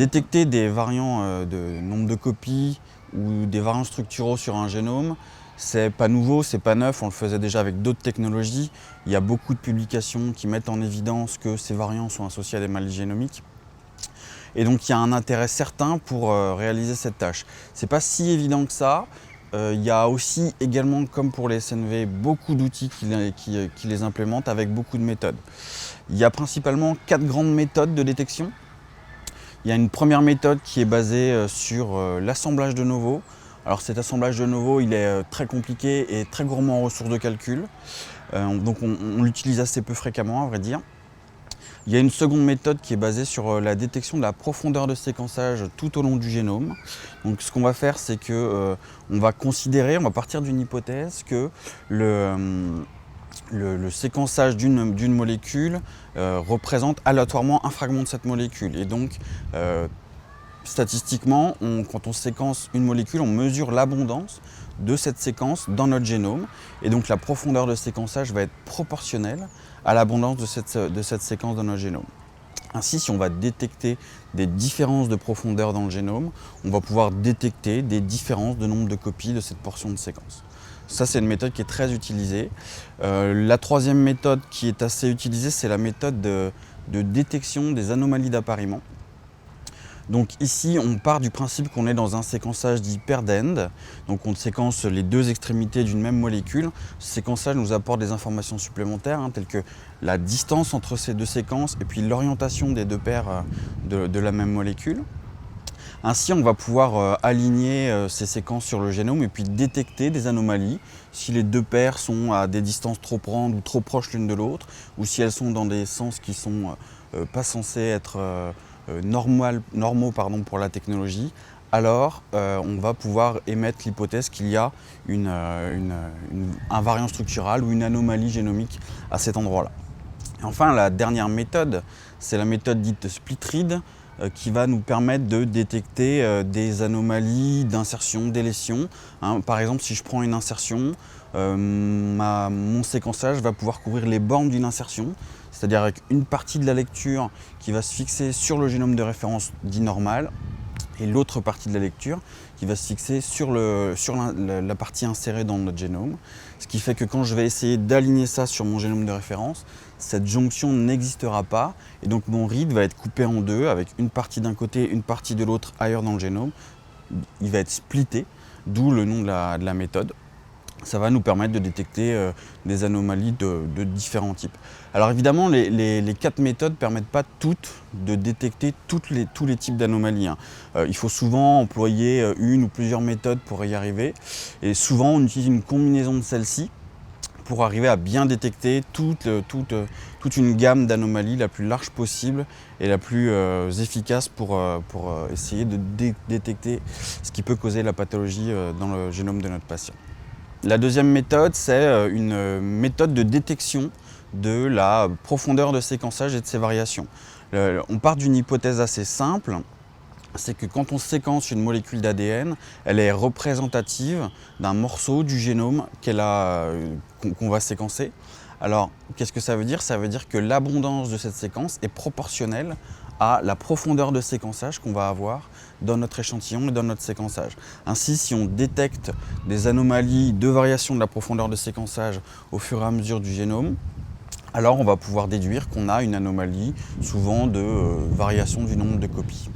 Détecter des variants de nombre de copies ou des variants structuraux sur un génome, c'est pas nouveau, c'est pas neuf, on le faisait déjà avec d'autres technologies. Il y a beaucoup de publications qui mettent en évidence que ces variants sont associés à des maladies génomiques. Et donc il y a un intérêt certain pour réaliser cette tâche. C'est pas si évident que ça. Il y a aussi également, comme pour les SNV, beaucoup d'outils qui les implémentent avec beaucoup de méthodes. Il y a principalement 4 grandes méthodes de détection. Il y a une première méthode qui est basée sur l'assemblage de novo. Alors cet assemblage de novo, il est très compliqué et très gourmand en ressources de calcul. Donc on l'utilise assez peu fréquemment, à vrai dire. Il y a une seconde méthode qui est basée sur la détection de la profondeur de séquençage tout au long du génome. Donc ce qu'on va faire, c'est que on va partir d'une hypothèse que le séquençage d'une molécule représente aléatoirement un fragment de cette molécule. Et donc, statistiquement, quand on séquence une molécule, on mesure l'abondance de cette séquence dans notre génome. Et donc la profondeur de séquençage va être proportionnelle à l'abondance de cette séquence dans notre génome. Ainsi, si on va détecter des différences de profondeur dans le génome, on va pouvoir détecter des différences de nombre de copies de cette portion de séquence. Ça, c'est une méthode qui est très utilisée. La troisième méthode qui est assez utilisée, c'est la méthode de détection des anomalies d'appariement. Donc ici, on part du principe qu'on est dans un séquençage dit paired-end. Donc on séquence les deux extrémités d'une même molécule. Ce séquençage nous apporte des informations supplémentaires, telles que la distance entre ces deux séquences et puis l'orientation des deux paires de la même molécule. Ainsi, on va pouvoir aligner ces séquences sur le génome et puis détecter des anomalies si les deux paires sont à des distances trop grandes ou trop proches l'une de l'autre, ou si elles sont dans des sens qui ne sont pas censés être normaux pour la technologie. Alors on va pouvoir émettre l'hypothèse qu'il y a un variant structural ou une anomalie génomique à cet endroit-là. Et enfin, la dernière méthode, c'est la méthode dite split-read, qui va nous permettre de détecter des anomalies d'insertion, délétion. Par exemple, si je prends une insertion, mon séquençage va pouvoir couvrir les bornes d'une insertion, c'est-à-dire avec une partie de la lecture qui va se fixer sur le génome de référence dit normal, et l'autre partie de la lecture qui va se fixer sur la partie insérée dans notre génome. Ce qui fait que quand je vais essayer d'aligner ça sur mon génome de référence, cette jonction n'existera pas et donc mon read va être coupé en deux avec une partie d'un côté, une partie de l'autre ailleurs dans le génome. Il va être splitté, d'où le nom de la méthode. Ça va nous permettre de détecter des anomalies de différents types. Alors évidemment, les 4 méthodes ne permettent pas toutes de détecter tous les types d'anomalies. Il faut souvent employer une ou plusieurs méthodes pour y arriver. Et souvent, on utilise une combinaison de celles-ci pour arriver à bien détecter toute une gamme d'anomalies la plus large possible et la plus efficace pour essayer de détecter ce qui peut causer la pathologie dans le génome de notre patient. La deuxième méthode, c'est une méthode de détection de la profondeur de séquençage et de ses variations. On part d'une hypothèse assez simple, c'est que quand on séquence une molécule d'ADN, elle est représentative d'un morceau du génome qu'on va séquencer. Alors, qu'est-ce que ça veut dire? Ça veut dire que l'abondance de cette séquence est proportionnelle à la profondeur de séquençage qu'on va avoir dans notre échantillon et dans notre séquençage. Ainsi, si on détecte des anomalies de variation de la profondeur de séquençage au fur et à mesure du génome, alors on va pouvoir déduire qu'on a une anomalie, souvent de variation du nombre de copies.